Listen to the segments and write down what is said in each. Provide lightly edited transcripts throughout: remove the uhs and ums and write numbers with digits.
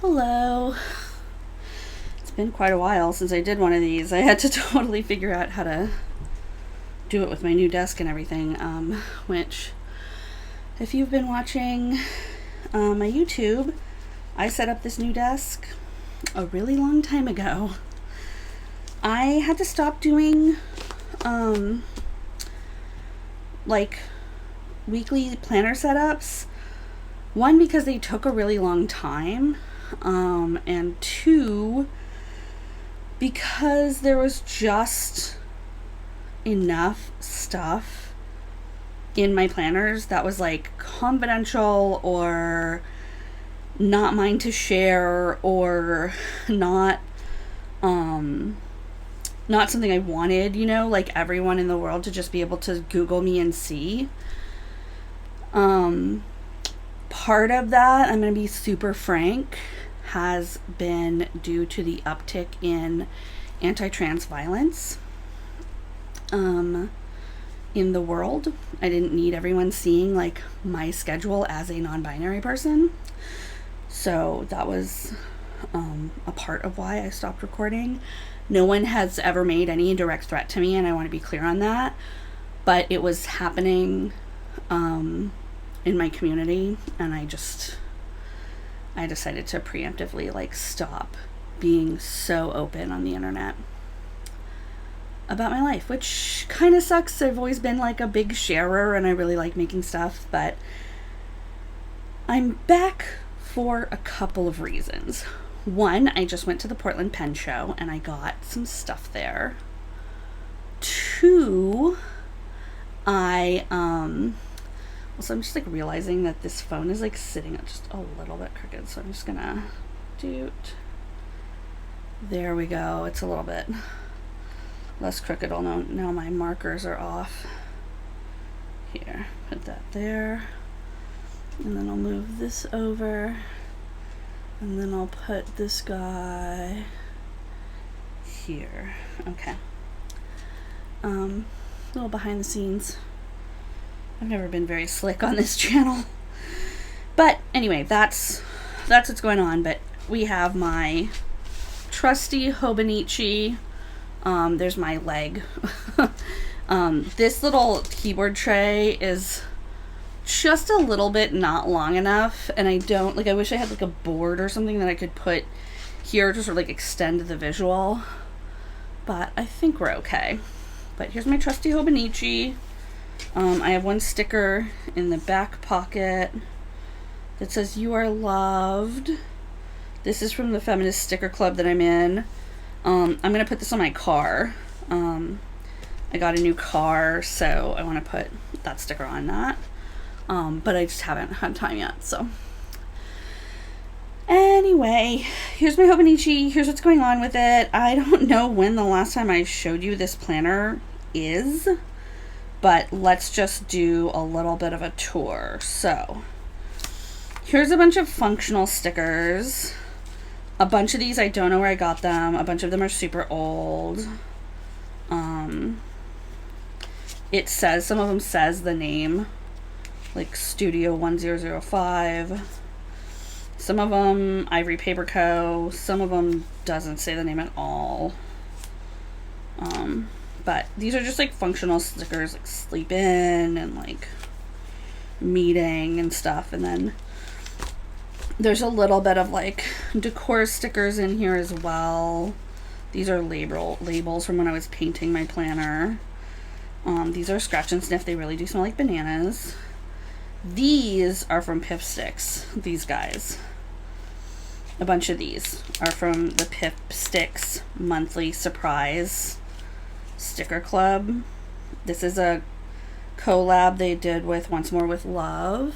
Hello. It's been quite a while since I did one of these. I had to totally figure out how to do it with my new desk and everything, which, if you've been watching my YouTube, I set up this new desk a really long time ago. I had to stop doing like weekly planner setups. One, because they took a really long time, and two, because there was just enough stuff in my planners that was like confidential or not mine to share, or not something I wanted, like everyone in the world to just be able to Google me and see. Part of that, I'm going to be super frank, has been due to the uptick in anti-trans violence in the world. I didn't need everyone seeing like my schedule as a non-binary person. So that was a part of why I stopped recording. No one has ever made any direct threat to me, and I want to be clear on that. But it was happening in my community, and I decided to preemptively stop being so open on the internet about my life, which kind of sucks. I've always been like a big sharer, and I really like making stuff, but I'm back for a couple of reasons. One, I just went to the Portland Pen Show and I got some stuff there. Two, so I'm just realizing that this phone is sitting just a little bit crooked, so I'm just gonna do it. There we go. It's a little bit less crooked. Oh no, now my markers are off. Here, put that there, and then I'll move this over, and then I'll put this guy here. Okay. A little behind the scenes. I've never been very slick on this channel. But anyway, that's what's going on. But we have my trusty Hobonichi. There's my leg. This little keyboard tray is just a little bit not long enough, and I wish I had a board or something that I could put here to sort of extend the visual. But I think we're okay. But here's my trusty Hobonichi. I have one sticker in the back pocket that says "You are loved." This is from the feminist sticker club that I'm in. I'm going to put this on my car. I got a new car, so I want to put that sticker on that. But I just haven't had time yet, so. Anyway, here's my Hobonichi. Here's what's going on with it. I don't know when the last time I showed you this planner is, but let's just do a little bit of a tour. So here's a bunch of functional stickers. A bunch of these, I don't know where I got them. A bunch of them are super old. It says, some of them says the name, like Studio 1005. Some of them, Ivory Paper Co. Some of them doesn't say the name at all. But these are just functional stickers, sleep in and meeting and stuff. And then there's a little bit of decor stickers in here as well. These are labels from when I was painting my planner. These are scratch and sniff. They really do smell like bananas. These are from Pip Sticks, these guys. A bunch of these are from the Pip Sticks monthly surprise sticker club. This is a collab they did with Once More with Love.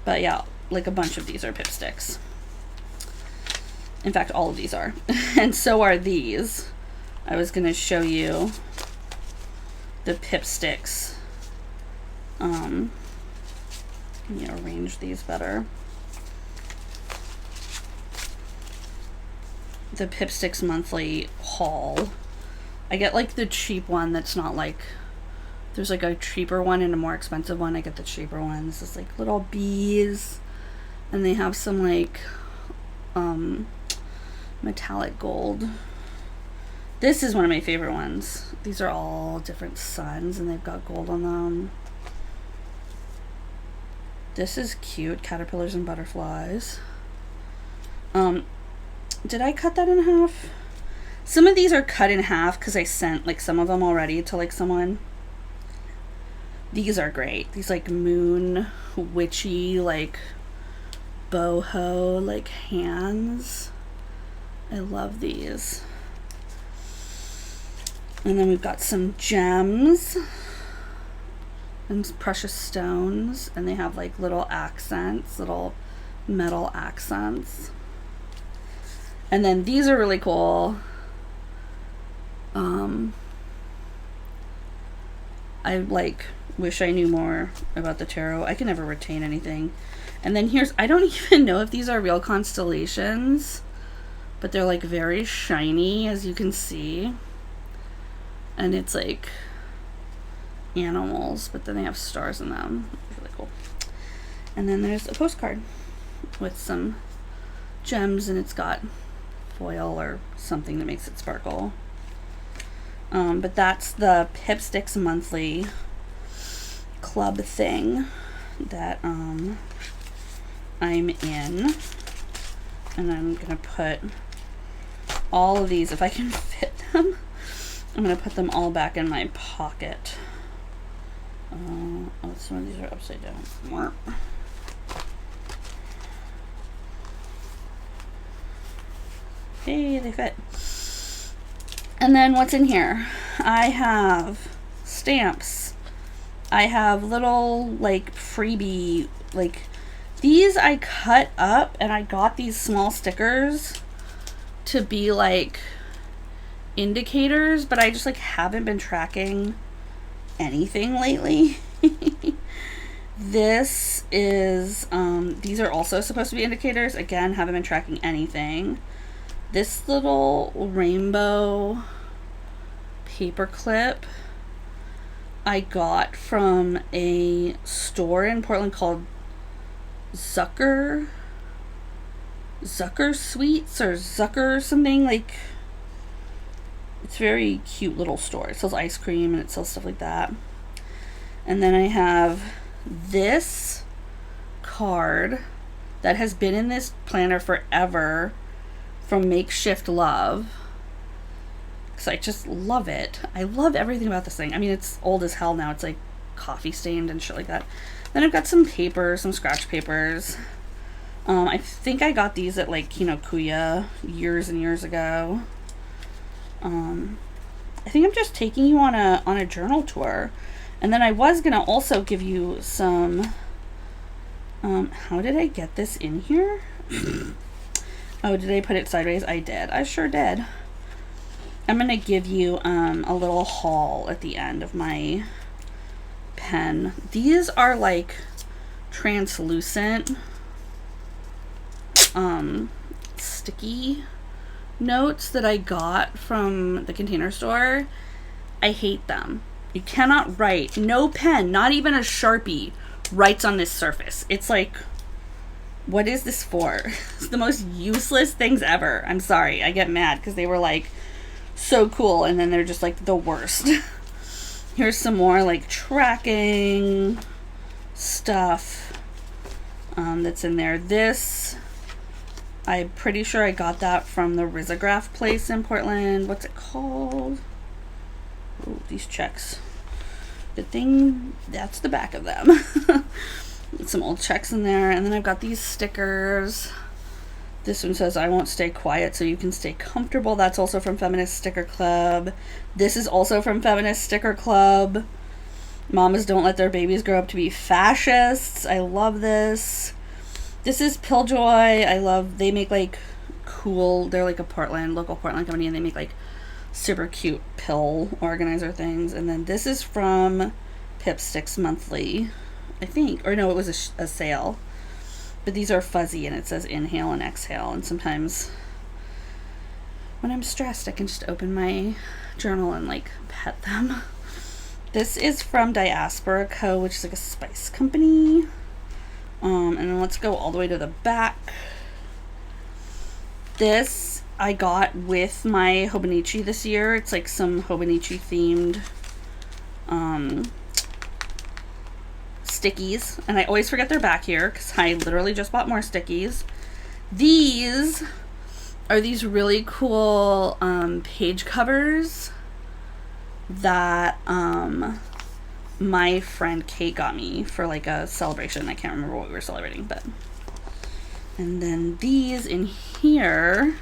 But yeah, a bunch of these are Pip Sticks. In fact, all of these are. And so are these. I was going to show you the Pip Sticks. Let me arrange these better. The Pip Sticks monthly haul. I get the cheap one that's not there's a cheaper one and a more expensive one. I get the cheaper one. This is little bees And they have some like metallic gold. This is one of my favorite ones. These are all different suns and they've got gold on them. This is cute, caterpillars and butterflies. Did I cut that in half? Some of these are cut in half because I sent like some of them already to like someone. These are great. These like moon witchy like boho like hands. I love these. And then we've got some gems and precious stones, and they have like little accents, little metal accents. And then these are really cool. I like wish I knew more about the tarot. I can never retain anything. And then here's, I don't even know if these are real constellations, but they're like very shiny, as you can see. And it's like animals, but then they have stars in them. It's really cool. And then there's a postcard with some gems, and it's got foil or something that makes it sparkle. But that's the Pipsticks monthly club thing that I'm in. And I'm gonna put all of these, if I can fit them, I'm gonna put them all back in my pocket. Oh, some of these are upside down. Hey, they fit. And then what's in here? I have stamps. I have little like freebie, like these I cut up and I got these small stickers to be like indicators, but I just like haven't been tracking anything lately. This is, these are also supposed to be indicators. Again, haven't been tracking anything. This little rainbow paper clip I got from a store in Portland called Zucker Sweets or Zucker something, like it's a very cute little store. It sells ice cream and it sells stuff like that. And then I have this card that has been in this planner forever from Makeshift Love, because I just love it. I love everything about this thing. I mean, it's old as hell now. It's like coffee stained and shit like that. Then I've got some paper, some scratch papers. I think I got these at like Kinokuniya years and years ago. I think I'm just taking you on a journal tour. And then I was gonna also give you some, how did I get this in here? Oh, did I put it sideways? I did. I sure did. I'm gonna give you a little haul at the end of my pen. These are like translucent sticky notes that I got from the Container Store. I hate them. You cannot write, no pen, not even a Sharpie, writes on this surface. It's like, what is this for? It's the most useless things ever. I'm sorry, I get mad because they were like so cool and then they're just like the worst. Here's some more like tracking stuff that's in there. This, I'm pretty sure I got that from the Risograph place in Portland. What's it called? Oh, these checks. Good thing that's the back of them. Some old checks in there. And then I've got these stickers. This one says, I won't stay quiet so you can stay comfortable. That's also from Feminist Sticker Club. This is also from Feminist Sticker Club. Mamas don't let their babies grow up to be fascists. I love this. This is Pilljoy. I love, they make like cool, they're like a local Portland company, and they make like super cute pill organizer things. And then this is from Pipsticks Monthly, I think, or no, it was a sale. But these are fuzzy and it says inhale and exhale, and sometimes when I'm stressed I can just open my journal and like pet them. This is from Diaspora Co., which is like a spice company. And then let's go all the way to the back. This I got with my Hobonichi this year. It's like some Hobonichi themed stickies. And I always forget they're back here because I literally just bought more stickies. These are these really cool page covers that my friend Kate got me for like a celebration. I can't remember what we were celebrating, but. And then these in here.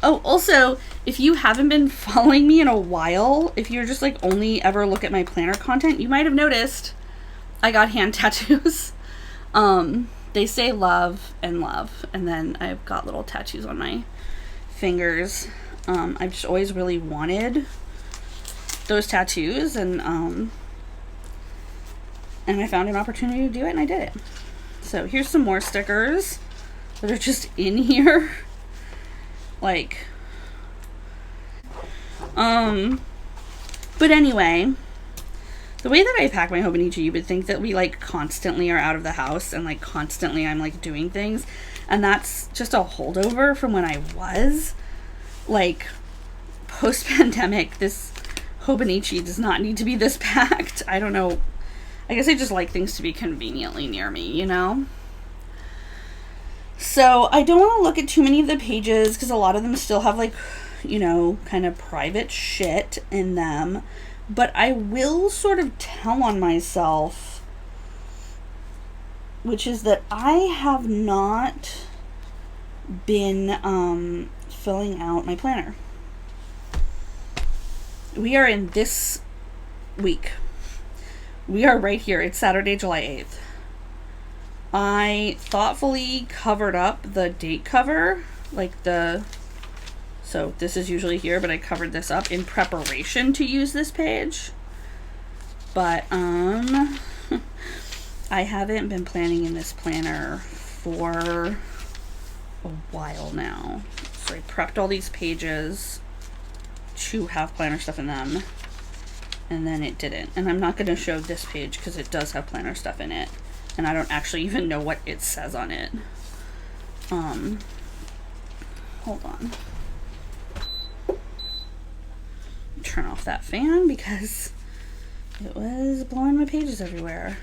Oh, also, if you haven't been following me in a while, if you're just like only ever look at my planner content, you might have noticed I got hand tattoos. They say love, and then I've got little tattoos on my fingers. I've just always really wanted those tattoos, and I found an opportunity to do it, and I did it. So here's some more stickers that are just in here. Like, but anyway, the way that I pack my Hobonichi, you would think that we like constantly are out of the house and like constantly I'm like doing things. And that's just a holdover from when I was like post-pandemic. This Hobonichi does not need to be this packed. I don't know. I guess I just like things to be conveniently near me, you know? So I don't want to look at too many of the pages because a lot of them still have like, you know, kind of private shit in them. But I will sort of tell on myself, which is that I have not been filling out my planner. We are in this week. We are right here. It's Saturday, July 8th. I thoughtfully covered up the date cover, so this is usually here, but I covered this up in preparation to use this page. But, I haven't been planning in this planner for a while now. So I prepped all these pages to have planner stuff in them, and then it didn't. And I'm not going to show this page because it does have planner stuff in it. And I don't actually even know what it says on it. Hold on. Turn off that fan because it was blowing my pages everywhere.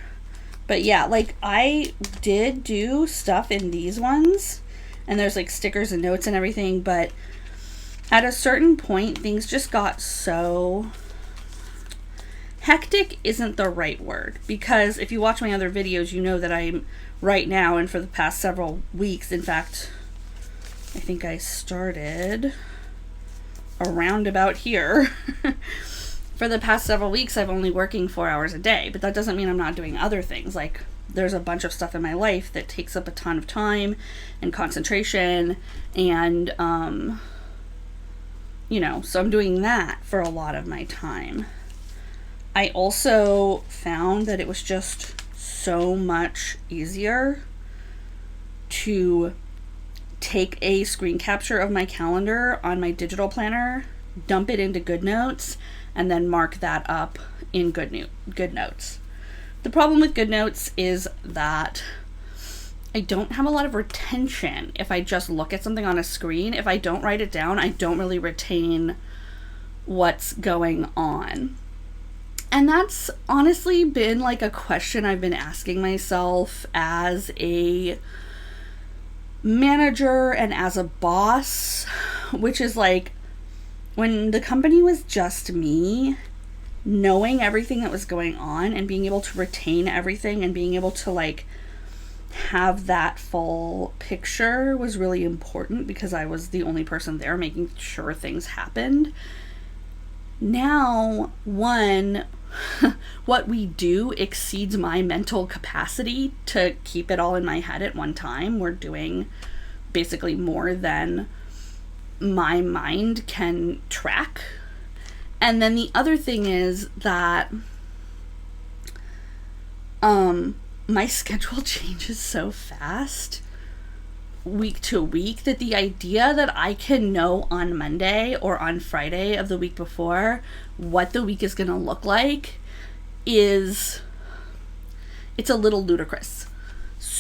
But yeah, like I did do stuff in these ones, and there's like stickers and notes and everything, but at a certain point, things just got so... Hectic isn't the right word, because if you watch my other videos, you know that I'm right now and for the past several weeks, in fact, I think I started around about here. For the past several weeks, I've only working 4 hours a day, but that doesn't mean I'm not doing other things. Like, there's a bunch of stuff in my life that takes up a ton of time and concentration, and, you know, so I'm doing that for a lot of my time. I also found that it was just so much easier to take a screen capture of my calendar on my digital planner, dump it into GoodNotes, and then mark that up in GoodNotes. The problem with GoodNotes is that I don't have a lot of retention if I just look at something on a screen. If I don't write it down, I don't really retain what's going on. And that's honestly been like a question I've been asking myself as a manager and as a boss, which is like when the company was just me, knowing everything that was going on and being able to retain everything and being able to like have that full picture was really important because I was the only person there making sure things happened. Now, what we do exceeds my mental capacity to keep it all in my head at one time. We're doing basically more than my mind can track. And then the other thing is that my schedule changes so fast week to week that the idea that I can know on Monday or on Friday of the week before what the week is going to look like it's a little ludicrous.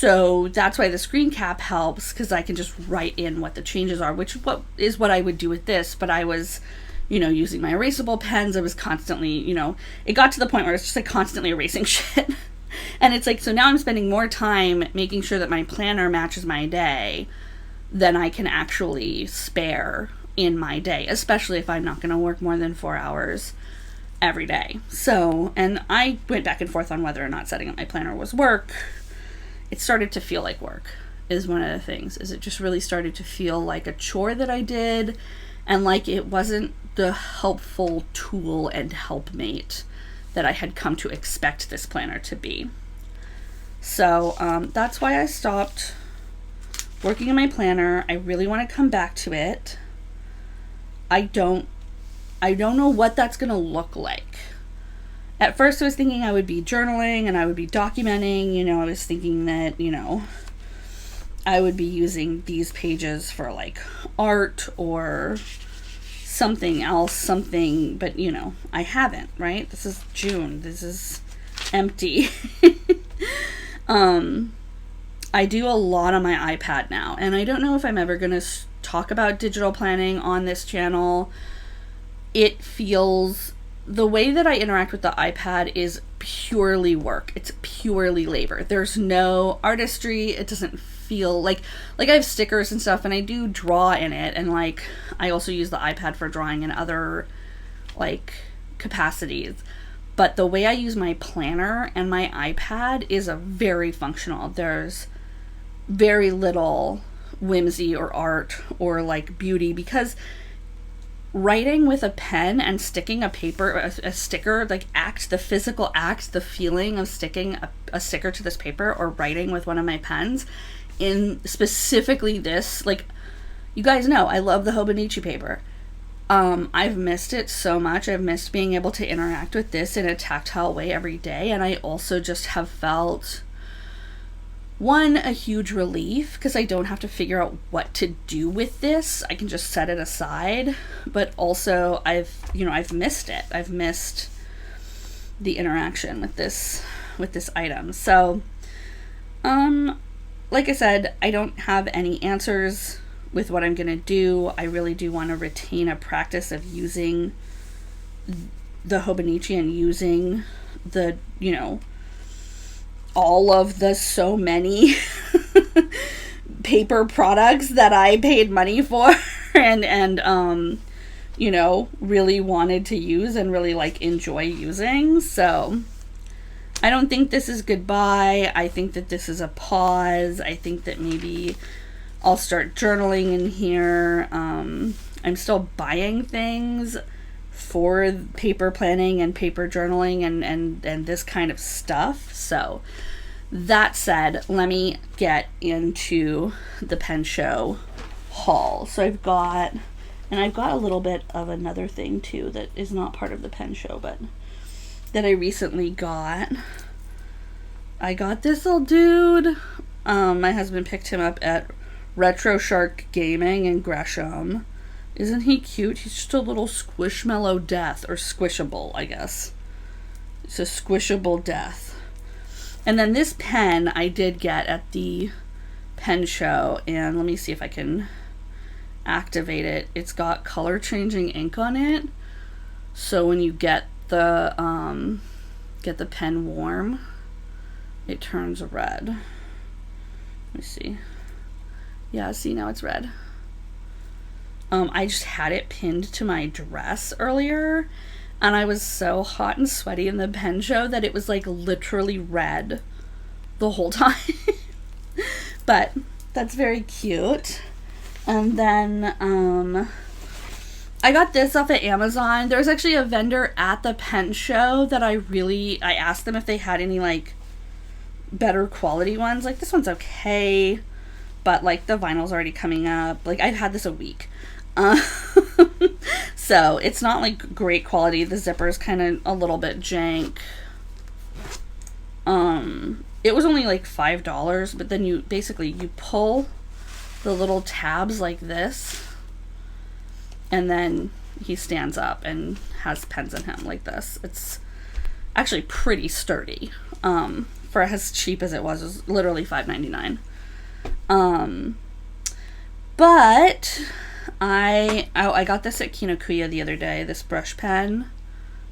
So that's why the screen cap helps, because I can just write in what the changes are, which is what I would do with this. But I was, using my erasable pens. I was constantly, it got to the point where it's just like constantly erasing shit. And it's like, so now I'm spending more time making sure that my planner matches my day than I can actually spare in my day, especially if I'm not going to work more than 4 hours every day. So, and I went back and forth on whether or not setting up my planner was work. It started to feel like work is one of the things, is it just really started to feel like a chore that I did, and like it wasn't the helpful tool and helpmate that I had come to expect this planner to be. So that's why I stopped working in my planner. I really want to come back to it. I don't know what that's going to look like. At first I was thinking I would be journaling and I would be documenting, I was thinking that, I would be using these pages for like art or something else, but I haven't, right? This is June. This is empty. I do a lot on my iPad now, and I don't know if I'm ever going to talk about digital planning on this channel. It feels, the way that I interact with the iPad is purely work. It's purely labor. There's no artistry. It doesn't feel like I have stickers and stuff, and I do draw in it, and like I also use the iPad for drawing in other like capacities. But the way I use my planner and my iPad is a very functional. There's very little whimsy or art or like beauty, because writing with a pen and sticking a sticker, like the physical act, the feeling of sticking a sticker to this paper or writing with one of my pens in specifically this, like, you guys know I love the Hobonichi paper. I've missed it so much. I've missed being able to interact with this in a tactile way every day. And I also just have felt, one, a huge relief, because I don't have to figure out what to do with this. I can just set it aside. But also I've missed it. I've missed the interaction with this item. So, like I said, I don't have any answers with what I'm going to do. I really do want to retain a practice of using the Hobonichi and using the, all of the so many paper products that I paid money for and really wanted to use and really like enjoy using. So I don't think this is goodbye. I think that this is a pause. I think that maybe I'll start journaling in here. I'm still buying things for paper planning and paper journaling and this kind of stuff. So that said, let me get into the pen show haul. So I've got a little bit of another thing too that is not part of the pen show, but that I recently got. I got this little dude. My husband picked him up at Retro Shark Gaming in Gresham. Isn't he cute? He's just a little squishmallow death, or squishable, I guess. It's a squishable death. And then this pen I did get at the pen show, and let me see if I can activate it. It's got color changing ink on it, so when you get the pen warm, it turns red. Let me see. Yeah, see, now it's red. I just had it pinned to my dress earlier, and I was so hot and sweaty in the pen show that it was like literally red the whole time. But that's very cute. And then I got this off of Amazon. There's actually a vendor at the pen show that I asked them if they had any like better quality ones. Like, this one's okay, but like the vinyl's already coming up. Like, I've had this a week. So it's not like great quality. The zipper's kind of a little bit jank. It was only like $5, but then you pull the little tabs like this, and then he stands up and has pens in him like this. It's actually pretty sturdy for as cheap as it was literally $5.99. But I got this at Kinokuniya the other day, this brush pen.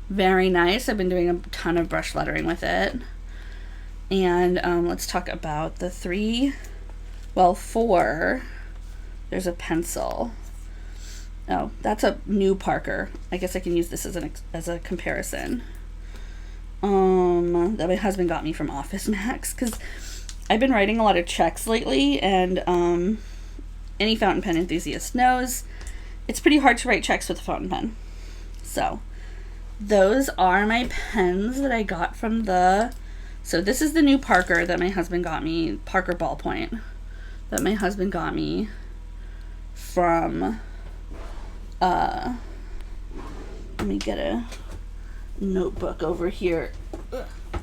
Very nice. I've been doing a ton of brush lettering with it. And let's talk about the four. There's a pencil. Oh, that's a new Parker. I guess I can use this as a comparison. That my husband got me from Office Max, because I've been writing a lot of checks lately, and any fountain pen enthusiast knows it's pretty hard to write checks with a fountain pen. So those are my pens that I got from so this is the new Parker that my husband got me, Parker ballpoint, that my husband got me from, let me get a notebook over here.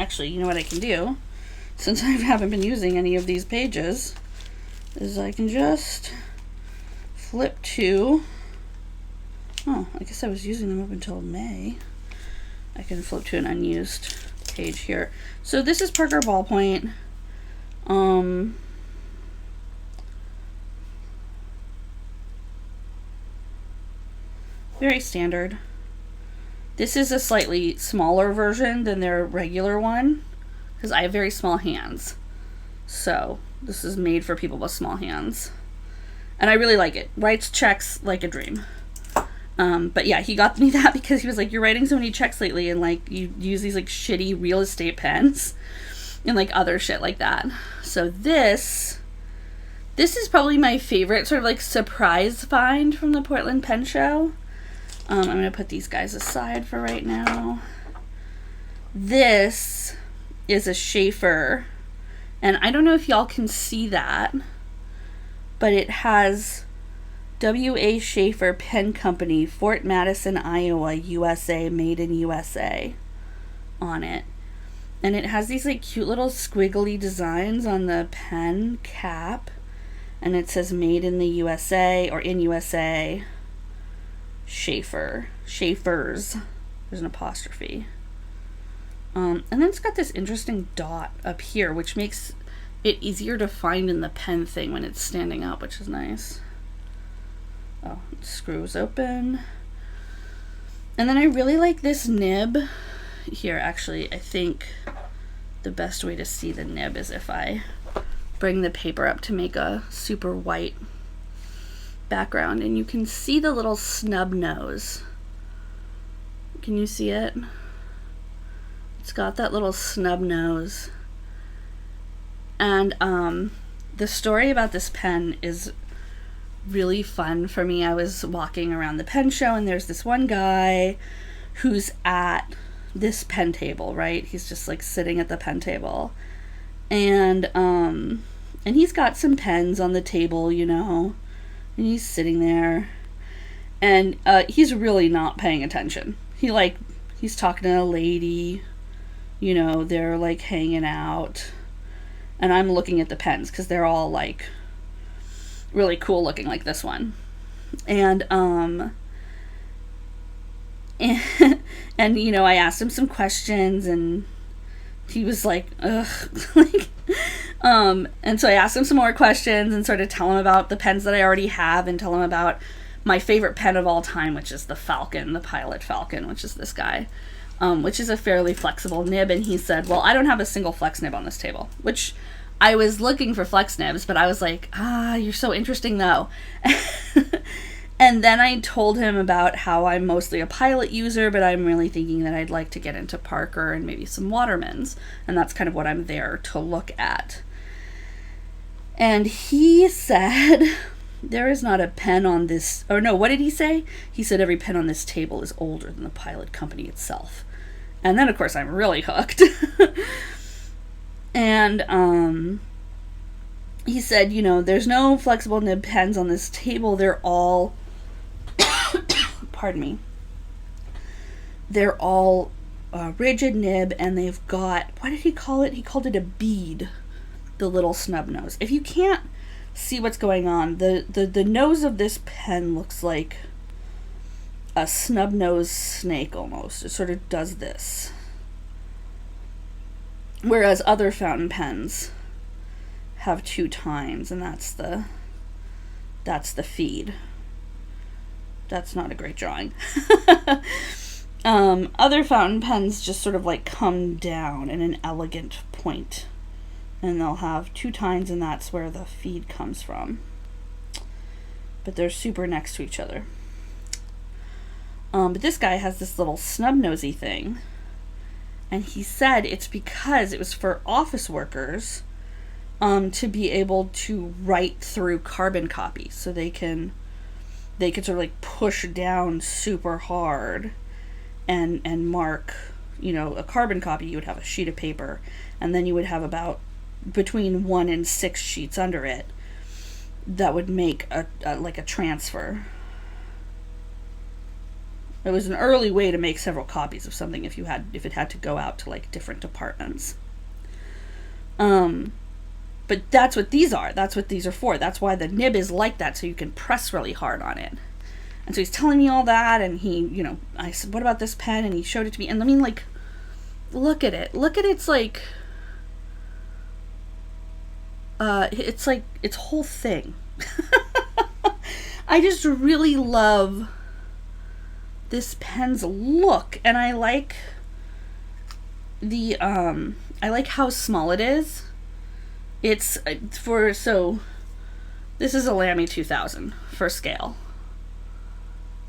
Actually, you know what I can do, since I haven't been using any of these pages, is I can just flip to, I guess I was using them up until May. I can flip to an unused page here. So this is Parker ballpoint. Very standard. This is a slightly smaller version than their regular one, because I have very small hands. So this is made for people with small hands. And I really like it. Writes checks like a dream. But yeah, he got me that because he was like, you're writing so many checks lately, and like you use these like shitty real estate pens and like other shit like that. So this is probably my favorite sort of like surprise find from the Portland Pen Show. I'm going to put these guys aside for right now. This is a Schaefer, and I don't know if y'all can see that, but it has W.A. Schaefer Pen Company, Fort Madison, Iowa, USA, made in USA on it. And it has these like cute little squiggly designs on the pen cap, and it says made in the USA, or in USA, Schaefer's. There's an apostrophe. And then it's got this interesting dot up here, which makes it easier to find in the pen thing when it's standing up, which is nice. Oh, it screws open. And then I really like this nib. Here, actually, I think the best way to see the nib is if I bring the paper up to make a super white background, and you can see the little snub nose. Can you see it? It's got that little snub nose. And the story about this pen is really fun for me. I was walking around the pen show, and there's this one guy who's at this pen table, right? He's just like sitting at the pen table, and he's got some pens on the table, you know, and he's sitting there, and he's really not paying attention. He's talking to a lady, you know, they're like hanging out, and I'm looking at the pens because they're all like really cool looking, like this one. And and you know, I asked him some questions, and he was like, ugh. And so I asked him some more questions and sort of tell him about the pens that I already have, and tell him about my favorite pen of all time, which is the Falcon, the Pilot Falcon, which is this guy, which is a fairly flexible nib. And he said, well, I don't have a single flex nib on this table, which I was looking for flex nibs, but I was like, you're so interesting though. And then I told him about how I'm mostly a Pilot user, but I'm really thinking that I'd like to get into Parker and maybe some Watermans, and that's kind of what I'm there to look at. And he said, there is not a pen on this, or no, what did he say? He said every pen on this table is older than the Pilot company itself. And then of course I'm really hooked. And he said, you know, there's no flexible nib pens on this table. They're all, pardon me, they're all rigid nib, and they've got, what did he call it? He called it a bead, the little snub nose. If you can't see what's going on, the nose of this pen looks like a snub-nosed snake almost. It sort of does this. Whereas other fountain pens have 2 tines, and that's the feed. That's not a great drawing. Other fountain pens just sort of like come down in an elegant point, and they'll have 2 tines, and that's where the feed comes from. But they're super next to each other. But this guy has this little snub-nosy thing, and he said it's because it was for office workers to be able to write through carbon copies, so they could sort of like push down super hard and mark, you know, a carbon copy. You would have a sheet of paper, and then you would have about between 1 and 6 sheets under it that would make a transfer. It was an early way to make several copies of something if it had to go out to like different departments. But that's what these are. That's what these are for. That's why the nib is like that, so you can press really hard on it. And so he's telling me all that, and he, you know, I said, what about this pen? And he showed it to me, and I mean, like, look at it. Look at its like, it's like its whole thing. I just really love this pen's look, and I like the I like how small it is. It's so this is a Lamy 2000 for scale.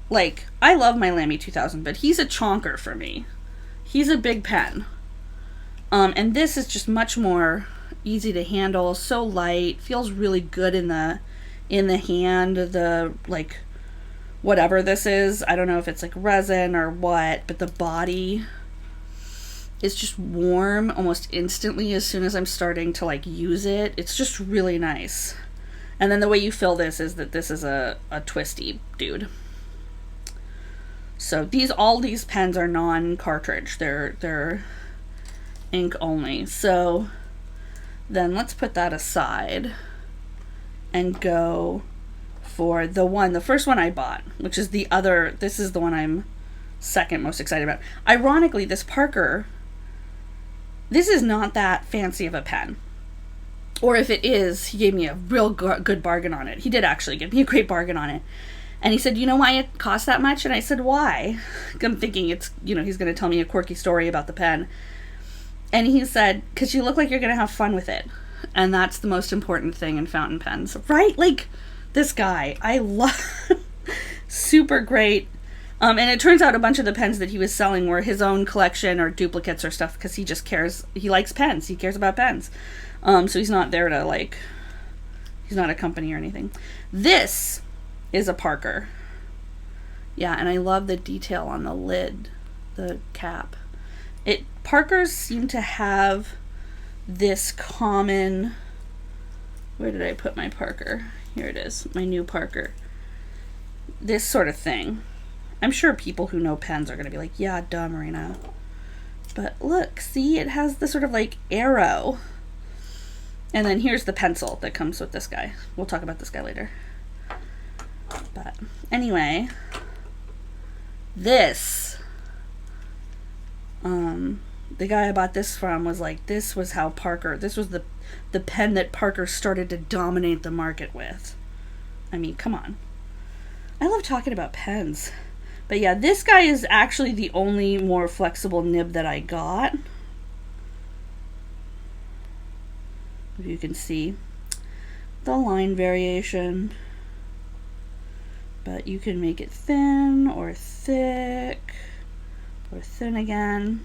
Like, I love my Lamy 2000, but he's a chonker for me. He's a big pen. And this is just much more easy to handle, so light, feels really good in the hand. The, like, whatever this is, I don't know if it's like resin or what, but the body is just warm almost instantly as soon as I'm starting to like use it. It's just really nice. And then the way you fill this is that this is a twisty dude. So all these pens are non-cartridge. They're ink only. So then let's put that aside and go for the first one I bought, which is this is the one I'm second most excited about. Ironically, this Parker, this is not that fancy of a pen. Or if it is, he gave me a real good bargain on it. He did actually give me a great bargain on it. And he said, you know why it costs that much? And I said, why? I'm thinking it's, you know, he's going to tell me a quirky story about the pen. And he said, because you look like you're going to have fun with it. And that's the most important thing in fountain pens, right? Like, this guy, I love, super great. And it turns out a bunch of the pens that he was selling were his own collection or duplicates or stuff, because he just cares, he likes pens, he cares about pens. So he's not there to, like, he's not a company or anything. This is a Parker. Yeah, and I love the detail on the lid, the cap. Parkers seem to have this common, where did I put my Parker? Here it is, my new Parker. This sort of thing. I'm sure people who know pens are going to be like, yeah, duh, Marina. But look, see, it has this sort of like arrow. And then here's the pencil that comes with this guy. We'll talk about this guy later. But anyway, this, the guy I bought this from was like, this was how this was the pen that Parker started to dominate the market with. I mean, come on. I love talking about pens. But yeah, this guy is actually the only more flexible nib that I got. If you can see the line variation. But you can make it thin or thick or thin again.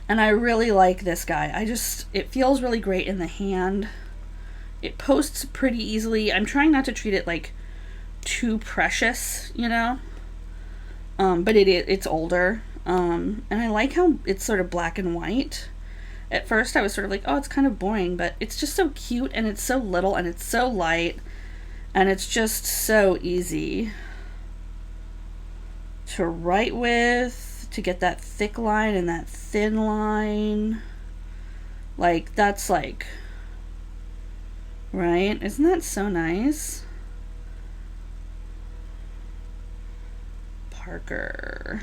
And I really like this guy. It feels really great in the hand. It posts pretty easily. I'm trying not to treat it like too precious, you know? But it's older. And I like how it's sort of black and white. At first I was sort of like, oh, it's kind of boring, but it's just so cute, and it's so little, and it's so light, and it's just so easy to write with, to get that thick line and that thin line. Like, that's like, right? Isn't that so nice? Parker.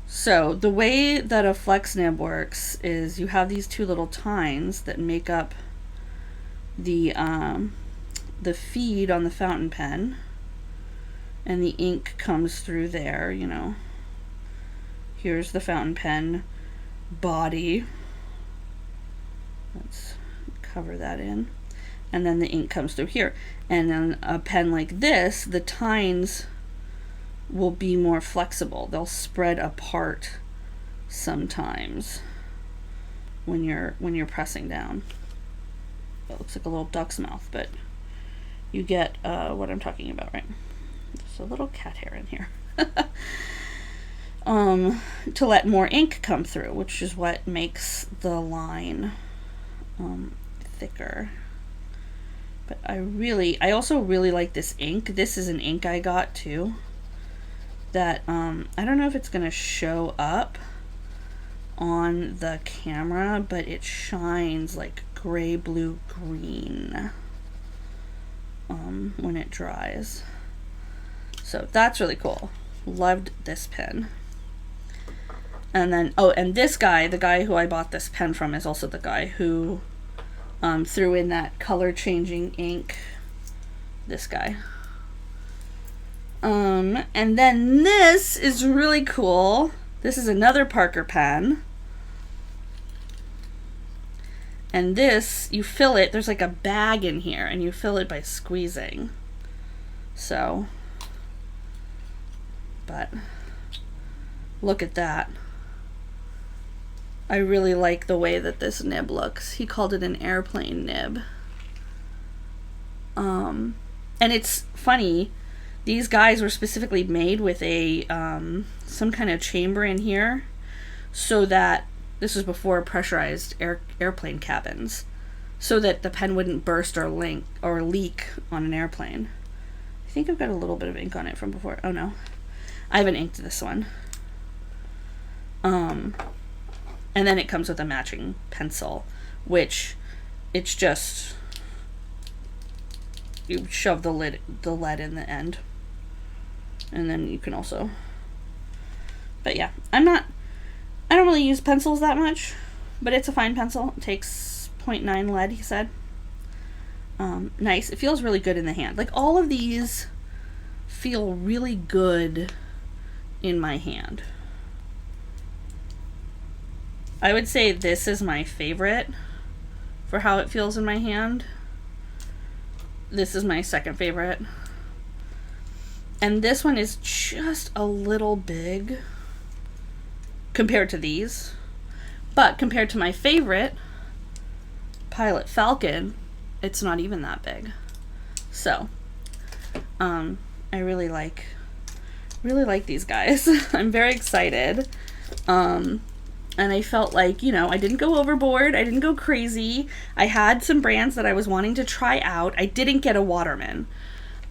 So the way that a flex nib works is you have these two little tines that make up the feed on the fountain pen, and the ink comes through there, you know. Here's the fountain pen body. Let's cover that in. And then the ink comes through here. And then a pen like this, the tines will be more flexible. They'll spread apart sometimes when you're pressing down. It looks like a little duck's mouth, but you get what I'm talking about, right? There's a little cat hair in here. To let more ink come through, which is what makes the line thicker. But I also really like this ink. This is an ink I got too that I don't know if it's gonna show up on the camera, but it shines like gray, blue, green when it dries. So that's really cool. Loved this pen. And then, oh, and this guy, the guy who I bought this pen from, is also the guy who threw in that color changing ink. This guy. And then this is really cool. This is another Parker pen. And this, you fill it, there's like a bag in here, and you fill it by squeezing. So, but look at that. I really like the way that this nib looks. He called it an airplane nib. And it's funny, these guys were specifically made with a some kind of chamber in here, so that this was before pressurized airplane cabins, so that the pen wouldn't burst or leak on an airplane. I think I've got a little bit of ink on it from before. Oh no, I haven't inked this one. And then it comes with a matching pencil, which it's just, you shove the lead in the end, and then you can also, but yeah, I don't really use pencils that much, but it's a fine pencil. It takes 0.9 lead, he said. Nice. It feels really good in the hand. Like, all of these feel really good in my hand. I would say this is my favorite for how it feels in my hand. This is my second favorite. And this one is just a little big compared to these. But compared to my favorite, Pilot Falcon, it's not even that big. So, I really like these guys. I'm very excited. And I felt like, you know, I didn't go overboard. I didn't go crazy. I had some brands that I was wanting to try out. I didn't get a Waterman.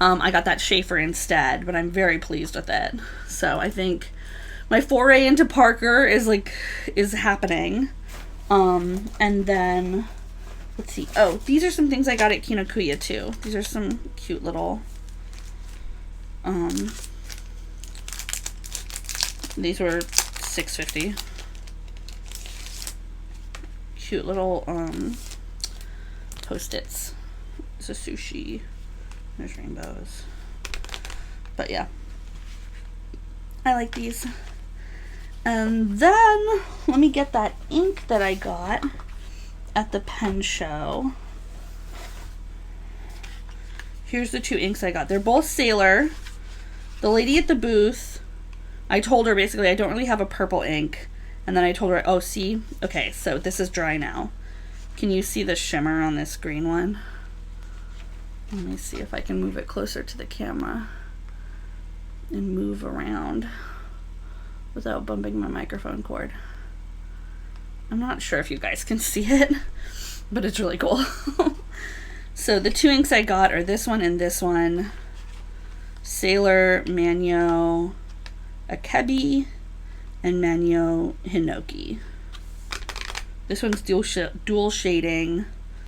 I got that Schaefer instead, but I'm very pleased with it. So I think my foray into Parker is happening. And then, let's see. Oh, these are some things I got at Kinokuniya too. These are some cute little, these were $6.50. Cute little Post-its. It's a sushi. There's rainbows. But yeah, I like these. And then let me get that ink that I got at the pen show. Here's the two inks I got. They're both Sailor. The lady at the booth, I told her basically I don't really have a purple ink. And then I told her, oh, see? Okay, so this is dry now. Can you see the shimmer on this green one? Let me see if I can move it closer to the camera and move around without bumping my microphone cord. I'm not sure if you guys can see it, but it's really cool. So the two inks I got are this one and this one. Sailor Manyo Akebi and Manyo Hinoki. This one's dual shading.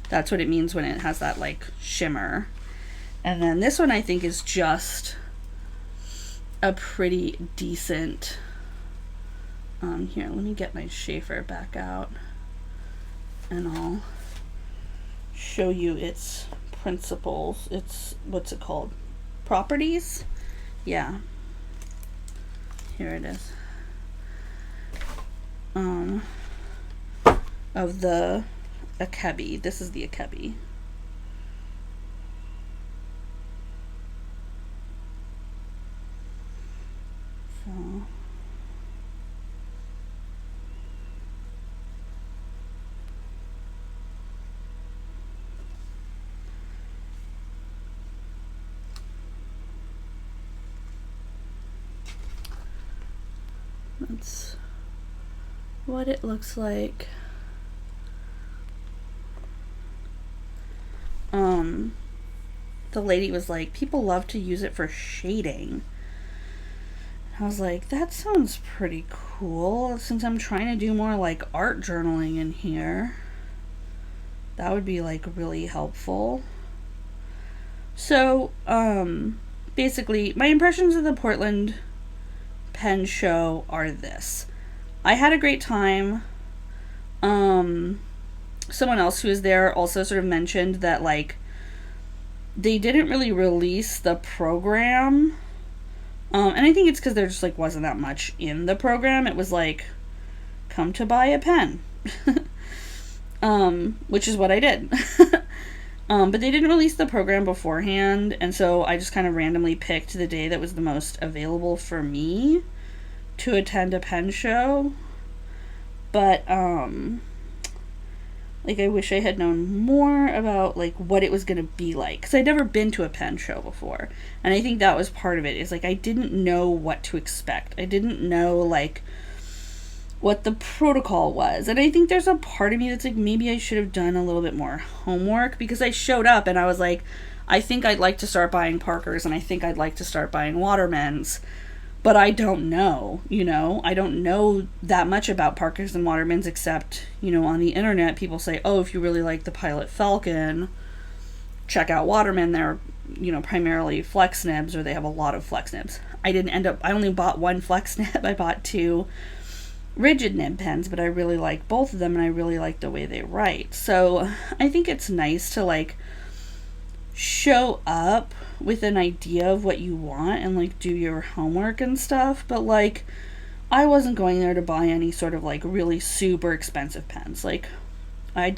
That's what it means when it has that like shimmer. And then this one I think is just a pretty decent Here, let me get my Schaefer back out and I'll show you its principles. It's, what's it called? Properties? Yeah. Here it is. Of the Akebi. This is the Akebi. So that's what it looks like. The lady was like, people love to use it for shading. I was like, that sounds pretty cool. Since I'm trying to do more like art journaling in here, that would be like really helpful. So, basically, my impressions of the Portland pen show are this. I had a great time. Someone else who was there also sort of mentioned that like they didn't really release the program. And I think it's because there just like wasn't that much in the program. It was like, come to buy a pen. Which is what I did. But they didn't release the program beforehand, and so I just kind of randomly picked the day that was the most available for me to attend a pen show. But, like, I wish I had known more about, like, what it was going to be like. Because I'd never been to a pen show before. And I think that was part of it. Is, like, I didn't know what to expect. I didn't know, like, what the protocol was. And I think there's a part of me that's like, maybe I should have done a little bit more homework. Because I showed up and I was like, I think I'd like to start buying Parkers. And I think I'd like to start buying Watermans. But I don't know, you know, I don't know that much about Parkers and Watermans except, you know, on the internet, people say, oh, if you really like the Pilot Falcon, check out Waterman. They're, you know, primarily flex nibs, or they have a lot of flex nibs. I only bought one flex nib. I bought 2 rigid nib pens, but I really like both of them and I really like the way they write. So I think it's nice to like show up with an idea of what you want and like do your homework and stuff, but like I wasn't going there to buy any sort of like really super expensive pens. Like I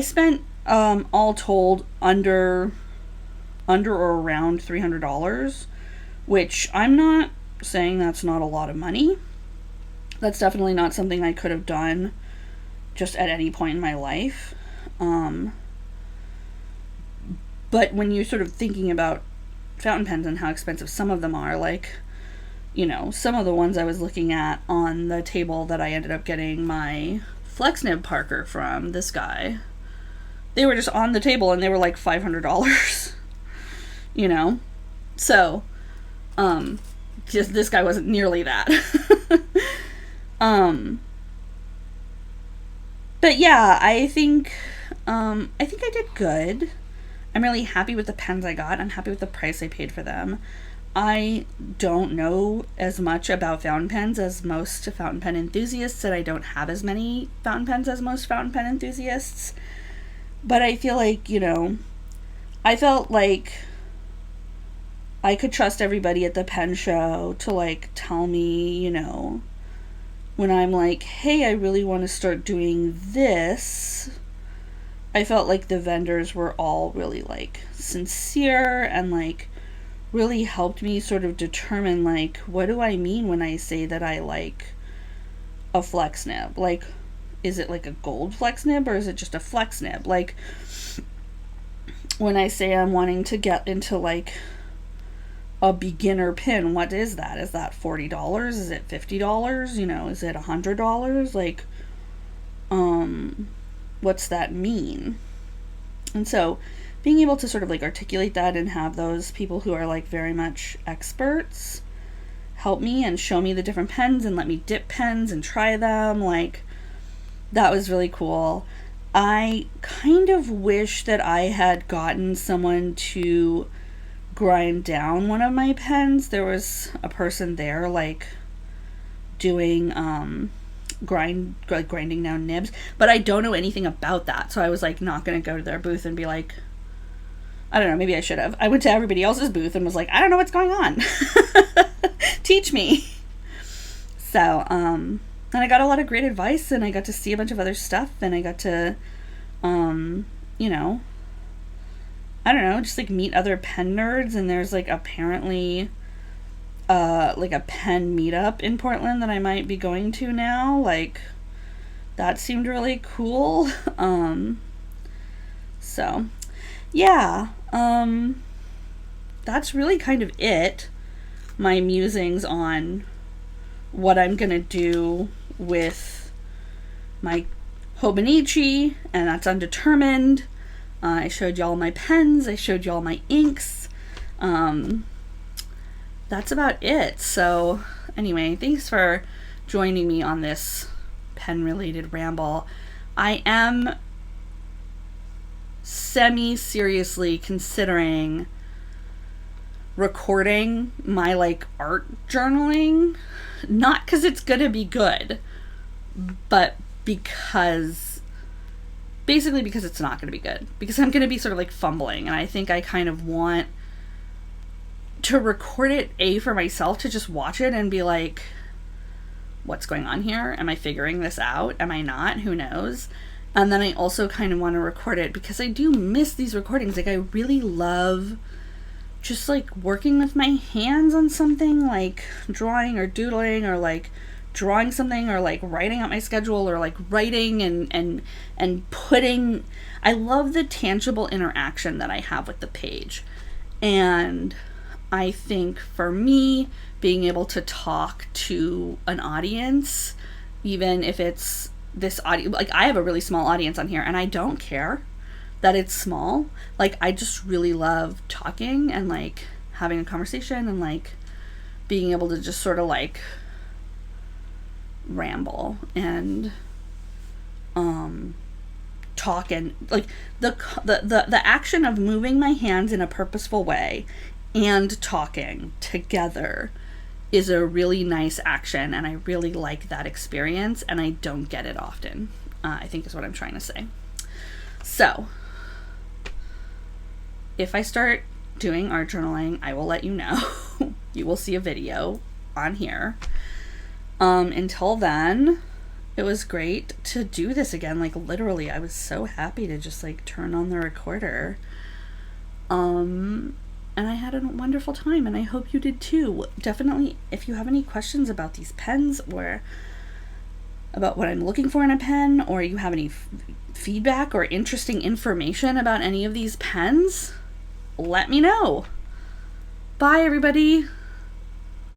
spent all told under or around $300, which I'm not saying that's not a lot of money. That's definitely not something I could have done just at any point in my life. But when you're sort of thinking about fountain pens and how expensive some of them are, like, you know, some of the ones I was looking at on the table that I ended up getting my flex nib Parker from, this guy, they were just on the table and they were like $500, you know? So, just this guy wasn't nearly that. But yeah, I think I did good. I'm really happy with the pens I got. I'm happy with the price I paid for them. I don't know as much about fountain pens as most fountain pen enthusiasts, and I don't have as many fountain pens as most fountain pen enthusiasts. But I feel like, you know, I felt like I could trust everybody at the pen show to like tell me, you know, when I'm like, hey, I really want to start doing this. I felt like the vendors were all really like sincere and like really helped me sort of determine like, what do I mean when I say that I like a flex nib? Like, is it like a gold flex nib or is it just a flex nib? Like, when I say I'm wanting to get into like a beginner pin, what is that? Is that $40? Is it $50? You know, is it $100? Like, what's that mean? And so being able to sort of like articulate that and have those people who are like very much experts help me and show me the different pens and let me dip pens and try them, like, that was really cool. I kind of wish that I had gotten someone to grind down one of my pens. There was a person there like doing grinding down nibs, but I don't know anything about that, so I was like not gonna go to their booth and be like, I don't know, maybe I should have. I went to everybody else's booth and was like, I don't know what's going on. Teach me. So and I got a lot of great advice, and I got to see a bunch of other stuff, and I got to you know, I don't know, just like meet other pen nerds. And there's like apparently like a pen meetup in Portland that I might be going to now. Like, that seemed really cool. So yeah, that's really kind of it. My musings on what I'm gonna do with my Hobonichi, and that's undetermined. I showed y'all my pens, I showed y'all my inks. That's about it. So anyway, thanks for joining me on this pen-related ramble. I am semi-seriously considering recording my like art journaling, not because it's gonna be good, but basically because it's not gonna be good, because I'm gonna be sort of like fumbling, and I think I kind of want to record it for myself, to just watch it and be like, what's going on here? Am I figuring this out? Am I not? Who knows? And then I also kind of want to record it because I do miss these recordings. Like, I really love just like working with my hands on something, like drawing or doodling, or like drawing something, or like writing out my schedule, or like writing and putting. I love the tangible interaction that I have with the page. And I think for me, being able to talk to an audience, even if it's this audio, like I have a really small audience on here, and I don't care that it's small. Like, I just really love talking and like having a conversation, and like being able to just sort of like ramble and talk, and like the action of moving my hands in a purposeful way and talking together is a really nice action, and I really like that experience, and I don't get it often, I think is what I'm trying to say. So if I start doing art journaling, I will let you know. You will see a video on here. Until then, it was great to do this again. Like, literally, I was so happy to just like turn on the recorder. And I had a wonderful time, and I hope you did too. Definitely, if you have any questions about these pens, or about what I'm looking for in a pen, or you have any feedback or interesting information about any of these pens, let me know. Bye, everybody.